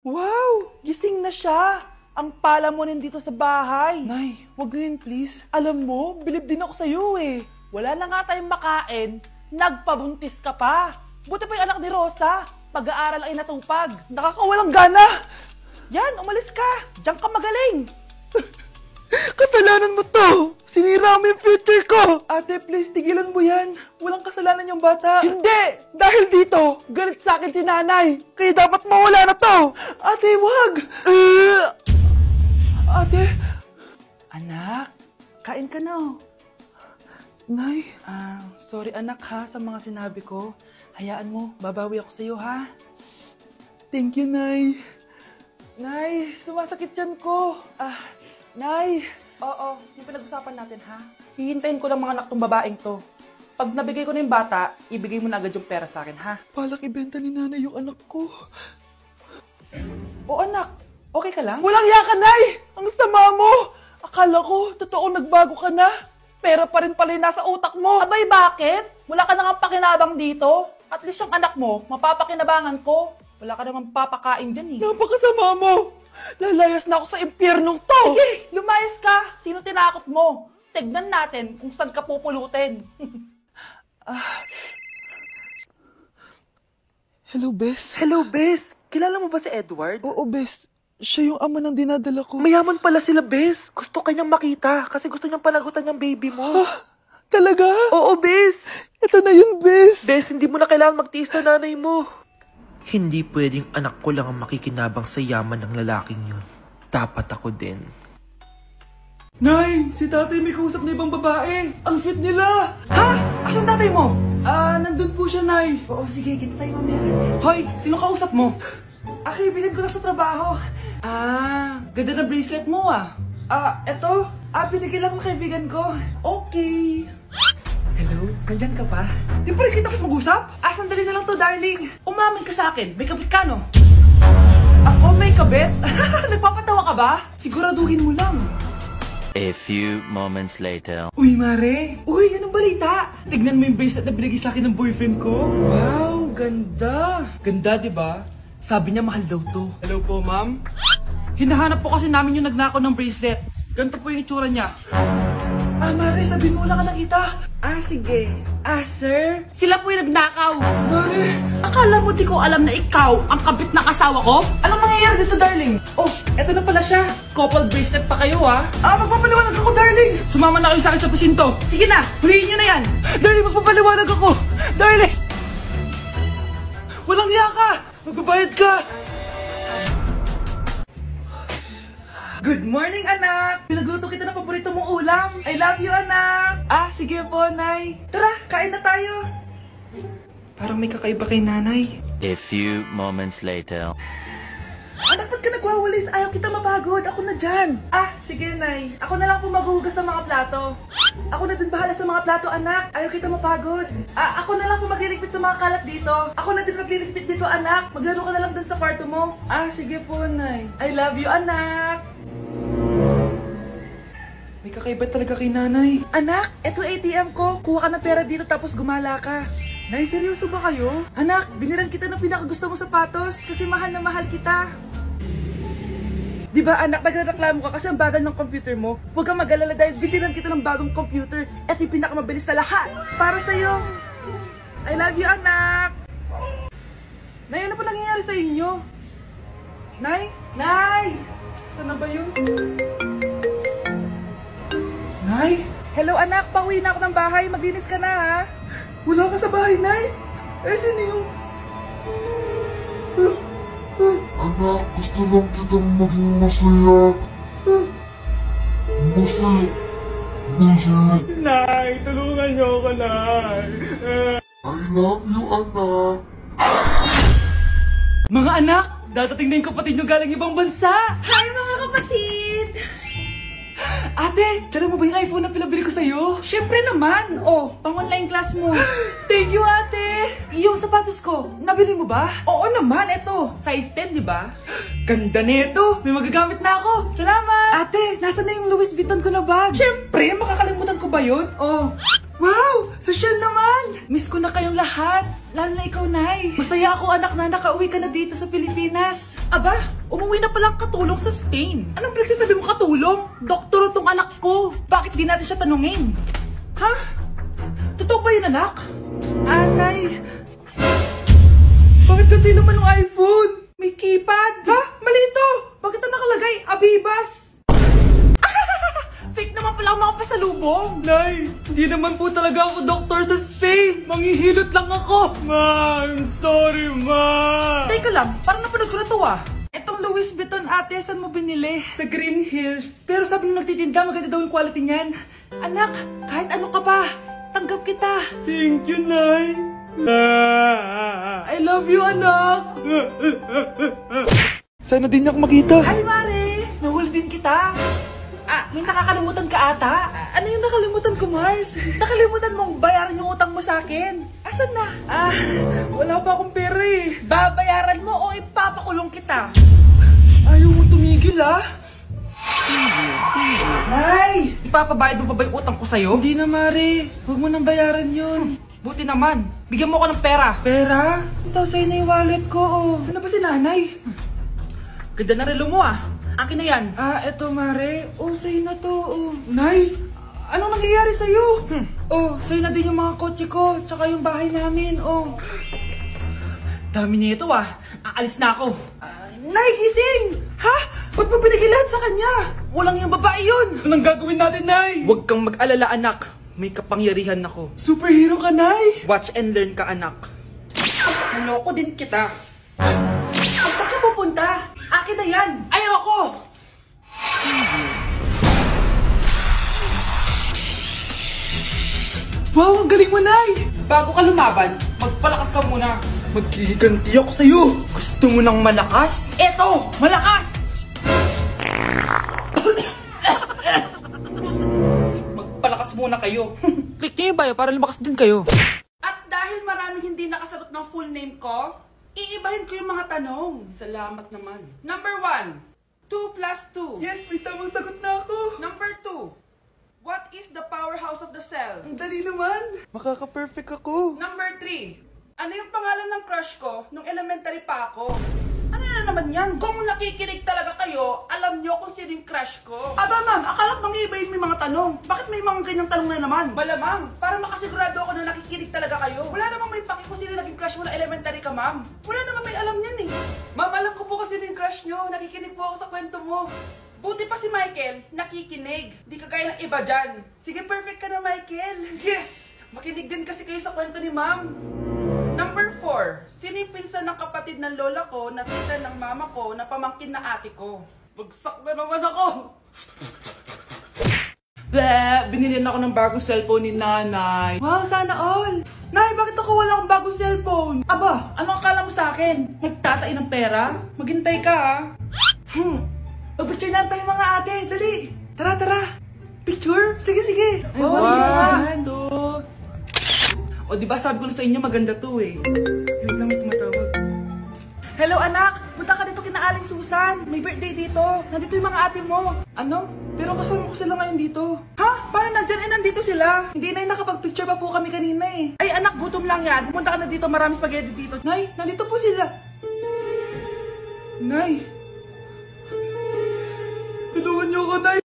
Wow! Gising na siya! Ang pala mo nandito sa bahay. Nay, wag ganyan please. Alam mo, bilib din ako sa'yo eh. Wala na nga tayong makain, nagpabuntis ka pa. Buti pa yung anak ni Rosa, pag-aaral ang inatupag. Nakakawalang gana! Yan, umalis ka! Diyan ka magaling! Kasalanan mo to! Sinira mo yung future ko! Ate, please, tigilan mo yan. Walang kasalanan yung bata. Hindi! Dahil dito, galit sa akin si nanay. Kaya dapat mawala na to! Ate, wag! Ate! Anak, kain ka na. Nay? Sorry anak ha sa mga sinabi ko. Hayaan mo, babawi ako sa'yo ha. Thank you, Nay. Nay, sumasakit yan ko. Nay, oo, yung pinag-usapan natin ha. Hihintayin ko lang mga anak tong babaeng to. Pag nabigay ko na yung bata, ibigay mo na agad yung pera sa akin ha. Palak ibenta ni nanay yung anak ko. O anak, okay ka lang? Walang iya ka, Nay! Ang sama mo! Akala ko, totoong nagbago ka na. Pera pa rin pala yung nasa utak mo. Abay, bakit? Wala ka nang pakinabang dito. At least yung anak mo, mapapakinabangan ko. Wala ka namang papakain dyan eh. Napakasama mo! Lalayas na ako sa impyernong to! Sige, lumayas ka! Sino tinakot mo? Tignan natin kung saan ka pupulutin. Hello, Bes. Hello, Bes. Kilala mo ba si Edward? Oo, Bes. Siya yung ama ng dinadala ko. Mayaman pala sila, Bes. Gusto kanyang makita kasi gusto niyang panagutan yung baby mo. Talaga? Oo, Bes. Ito na yun, Bes. Bes, hindi mo na kailangan magtiis na nanay mo. Hindi pwedeng anak ko lang ang makikinabang sa yaman ng lalaking yun. Dapat ako din. Nay, si tatay may kausap na ibang babae. Ang sweet nila. Ha? Asan tatay mo? Nandun po siya, Nay. Oo, sige, kita tayo mamaya. Hoy, sino kausap mo? Kaibigan ko lang sa trabaho. Ganda na bracelet mo eto. Binigay lang ng kaibigan ko. Okay. Hello, nandyan ka pa? Di pa rin kita mas mag-usap? Sandali na lang to, darling. Umamin ka sa akin, may kabit ka, no? Ako may kabit? Nagpapatawa ka ba? Siguraduhin mo lang. A few moments later. Uy, Mare! Uy, anong balita? Tignan mo yung bracelet na binigay sa akin ng boyfriend ko. Wow, ganda! Ganda, di ba? Sabi niya mahal daw to. Hello po, ma'am? Hinahanap po kasi namin yung nagnakaw ng bracelet. Ganito po yung itsura niya. Mare, sabihin mo lang ka nakita. Sige. Sir? Sila po yung nagnakaw. Mare! Akala mo di ko alam na ikaw ang kabit ng asawa ko? Anong mangyayari dito, darling? Oh, eto na pala siya. Couple bracelet pa kayo, magpapaliwanag ako, darling. Sumama na kayo sa akin sa presinto. Sige na, huliin nyo na yan. Darling, magpapaliwanag ako. Darling! Walang iya ka. Magbabayad ka. Good morning, anak! Pinagluto kita ng paborito mong ulam. I love you, anak! Sige po, Nay. Tara, kain na tayo. Parang may kakaiba kay nanay. A few moments later. Anak, ba't ka nagwawalis? Ayaw kita mapagod. Ako na dyan. Sige, Nay. Ako na lang po maghuhugas sa mga plato. Ako na din bahala sa mga plato, anak. Ayaw kita mapagod. Ako na lang po magliligpit sa mga kalat dito. Ako na din magliligpit dito, anak. Maglaro ka na lang dun sa kwarto mo. Sige po, Nay. I love you, anak. May kakaiba talaga kay nanay. Anak, eto ATM ko. Kuha ka ng pera dito tapos gumala ka. Nay, seryoso ba kayo? Anak, binilan kita ng pinakagusto mong sapatos kasi mahal na mahal kita. Diba anak, nagreklamo ka kasi ang bagal ng computer mo. Huwag kang mag-alala dahil binilan kita ng bagong computer. Eto yung pinakamabilis sa lahat. Para sa'yo. I love you, anak. Nay, ano pa nangyayari sa inyo? Nay? Nay! Saan na ba yun? Nay? Hello anak, pauwi na ako ng bahay. Maglinis ka na ha. Wala ka sa bahay, Nay? Sino yung... Anak, gusto lang kitang maging masaya. Masaya. Nay, tulungan niyo ako, Nay. I love you, anak. Mga anak, dadating na yung kapatid nyo galing ibang bansa. Hi mga kapatid! Ate, dala mo ba yung iPhone na pinabili ko sa'yo? Siyempre naman. Pang-online class mo. Thank you, ate. Yung sapatos ko, nabili mo ba? Oo naman, eto. Size 10, di ba? Ganda nito. May magagamit na ako. Salamat. Ate, nasa na yung Louis Vuitton ko na bag? Siyempre, makakalimutan ko ba yun? Wow, social naman. Miss ko na kayong lahat. Lalo na ikaw, Nay. Masaya ako, anak, na nakauwi ka na dito sa Pilipinas. Aba, umuwi na palang katulong sa Spain. Anong pinagsasabi mo katulong? Doktor tong anak ko. Bakit di natin siya tanungin? Ha? Totoo ba yun, anak? Nay. Bakit ganti naman ng iPhone? May keypad. Ha? Mali ito. Bakit na nakalagay? Abibas. Fake naman pala ang mga pasalubong. Nay, hindi naman po talaga ako doktor sa Spain. Manghihilot lang ako. Ma, I'm sorry, ma. Teka lang, parang napanood ko na to ah. Etong Louis Vuitton ate, saan mo binili? Sa Green Hills. Pero sabi nung nagtitinda, maganda daw yung quality niyan. Anak, kahit ano ka pa, tanggap kita. Thank you, Nay. I love you, anak. Sana din niya ako makita. Hi, Mare. Nahuli din kita. May nakakalimutan ka ata. Ano yung nakalimutan ko, Mars? Nakalimutan mong bayaran yung utang mo sa akin. Asan na? Wala pa akong pera eh. Babayaran mo o ipapakulong kita? Ayaw mo tumigil Nay! Ipapabayad mo pa ba yung utang ko sa'yo? Hindi na, Mare. Huwag mo nang bayaran yun. Buti naman. Bigyan mo ko ng pera. Pera? Ito sa'yo na yung wallet ko. Saan na ba si Nanay? Ganda na relo mo Akin na yan. Eto, Mare. Sa'yo na to. Nay, anong nangyayari sa'yo? Sa'yo na din yung mga kotse ko, tsaka yung bahay namin, Dami nito Aalis na ako. Nay, gising! Ha? Ba't mo binigay lahat sa kanya? Walang yung babae yun. Anong gagawin natin, Nay? Huwag kang mag-alala, anak. May kapangyarihan ako. Superhero ka, Nay! Watch and learn ka, anak. Naloko din kita. Saan ka pupunta? Akin na yan! Ayoko! Wow, ang galing mo, Nay! Bago ka lumaban, magpalakas ka muna. Maghihiganti ako sa'yo. Gusto mo ng malakas? Eto! Malakas! Magpalakas muna kayo. Click niyo yung bio para lumakas din kayo. At dahil maraming hindi nakasagot ng full name ko, iibahin ko yung mga tanong. Salamat naman. Number 1, 2 plus 2. Yes, may tamang sagot na ako. Number 2, what is the powerhouse of the cell? Ang dali naman. Makaka-perfect ako. Number 3, ano yung pangalan ng crush ko nung elementary pa ako? Ano na naman yan? Kung nakikinig talaga kayo, alam nyo kung sino yung crush ko. Aba, ma'am, akala mang iibahin may mga tanong. Bakit may mga ganyang tanong na naman? Malamang, para makasigurado ako na nakikinig talaga kayo. Wala namang may paki kung sino naging crush mo na elementary ka, ma'am. Wala namang may alam yan eh. Ma'am, alam ko po kasi sino yung crush nyo. Nakikinig po ako sa kwento mo. Buti pa si Michael, nakikinig. Di kagaya ng iba dyan. Sige, perfect ka na, Michael. Yes! Makinig din kasi kayo sa kwento ni ma'am. Number 4, sino yung pinsan ng kapatid ng lola ko na tita ng mama ko na pamangkin na ate ko? Bagsak na naman ako! Binili ako ng bagong cellphone ni Nanay. Wow, sana all! Nay, bakit ako wala akong bagong cellphone? Aba, ano akala mo sa akin? Nagtatain ng pera? Maghintay ka Picture na tayo mga ate, dali! Tara, tara! Picture? Sige, sige! Ay, wow! O diba sabi ko na sa inyo maganda to eh. Yun lang may tumatawag. Hello anak! Punta ka dito kina Aling Susan. May birthday dito. Nandito yung mga ate mo. Ano? Pero kasama ko sila ngayon dito. Ha? Parang nandyan nandito sila. Hindi na nakapag-picture pa po kami kanina eh. Ay anak, gutom lang yan. Pumunta ka na dito, marami spaghetti dito. Nay, nandito po sila. Nay. Tulungan niyo ako, Nay.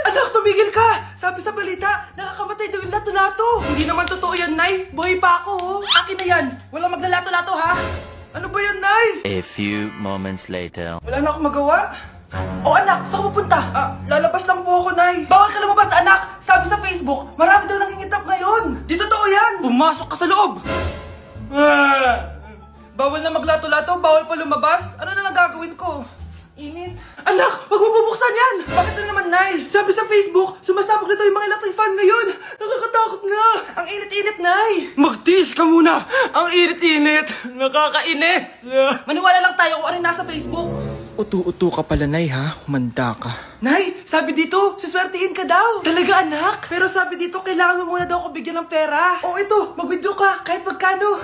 Anak, tumigil ka! Sabi sa balita, nakakamatay daw yung lato-lato. Hindi naman totoo yan, Nay. Buhay pa ako, Akin na yan. Walang maglalato-lato, ha? Ano ba yan, Nay? A few moments later. Wala na akong magawa. Anak, saan ka pupunta? Lalabas lang po ako, Nay. Bawal ka lumabas, anak. Sabi sa Facebook, marami daw nangingitap ngayon. Di totoo yan. Pumasok ka sa loob. Bawal na maglato-lato, bawal pa lumabas. Ano na lang gagawin ko? Init. Anak, wag mo bubuksan yan! Bakit na naman, Nay? Sabi sa Facebook, sumasabog na daw yung mga electric fan ngayon. Nakakatakot na. Ang init-init, Nay. Magtiis ka muna. Ang init-init. Nakakainis. Maniwala lang tayo kung ano yung nasa Facebook. Utu-utu ka pala, Nay, ha? Humanda ka. Nay, sabi dito, siswertihin ka daw. Talaga, anak? Pero sabi dito, kailangan mo muna daw ako bigyan ng pera. Oh, ito, mag-withdraw ka, kahit magkano.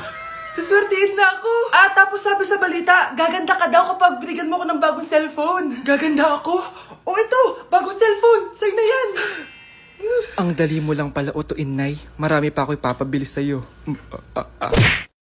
Siswertihin na ako. Tapos sabi sa balita, gaganda ka daw kapag binigyan mo ako ng bagong cellphone. Gaganda ako? Oh, ito, bagong cellphone. Sa'yo na yan. Ang dali mo lang pala utuin, Nay. Marami pa ako ipapabili sa'yo.